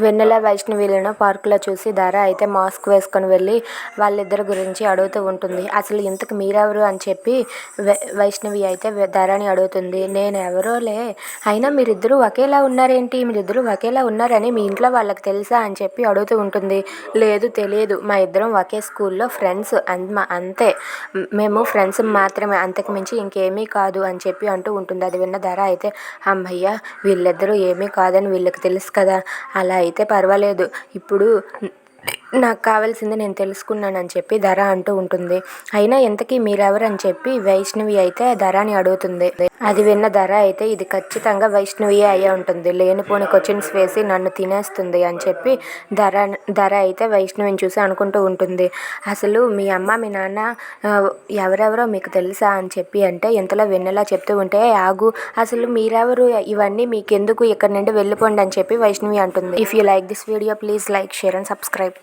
వెన్నెల వైష్ణవిలను పార్కులో చూసి ధార అయితే మాస్క్ వేసుకొని వెళ్ళి వాళ్ళిద్దరి గురించి అడుగుతూ ఉంటుంది. అసలు ఇంతకు మీరెవరు అని చెప్పి వైష్ణవి అయితే ధారాని అడుగుతుంది. నేనెవరోలే, అయినా మీరిద్దరూ ఒకేలా ఉన్నారేంటి, మీరిద్దరూ ఒకేలా ఉన్నారని మీ ఇంట్లో వాళ్ళకి తెలుసా అని చెప్పి అడుగుతూ ఉంటుంది. లేదు తెలియదు, మా ఇద్దరం ఒకే స్కూల్లో ఫ్రెండ్స్ అంతే, మేము ఫ్రెండ్స్ మాత్రమే, అంతకు మించి ఇంకేమీ కాదు అని చెప్పి అంటూ ఉంటుంది. అది విన్న ధార అయితే అమ్మయ్య, వీళ్ళిద్దరూ ఏమీ కాదని వీళ్ళకి తెలుసు కదా, అలా అయితే పర్వాలేదు, ఇప్పుడు నాకు కావాల్సింది నేను తెలుసుకున్నానని చెప్పి ధార అంటూ ఉంటుంది. అయినా ఇంతకీ మీరెవరు అని చెప్పి వైష్ణవి అయితే ధారాని అడుగుతుంది. అది విన్న ధార అయితే ఇది ఖచ్చితంగా వైష్ణవియే అయ్యే ఉంటుంది, లేనిపోని క్వశ్చన్స్ వేసి నన్ను తినేస్తుంది అని చెప్పి ధార అయితే వైష్ణవిని చూసి అనుకుంటూ ఉంటుంది. అసలు మీ అమ్మ మీ నాన్న ఎవరెవరో మీకు తెలుసా అని చెప్పి అంటే ఇంతలో వెన్నెలా చెప్తూ ఉంటే ఆగు, అసలు మీరెవరు, ఇవన్నీ మీకెందుకు, ఇక్కడ నుండి వెళ్ళిపోండి అని చెప్పి వైష్ణవి అంటుంది. If you like this video please like, share and subscribe.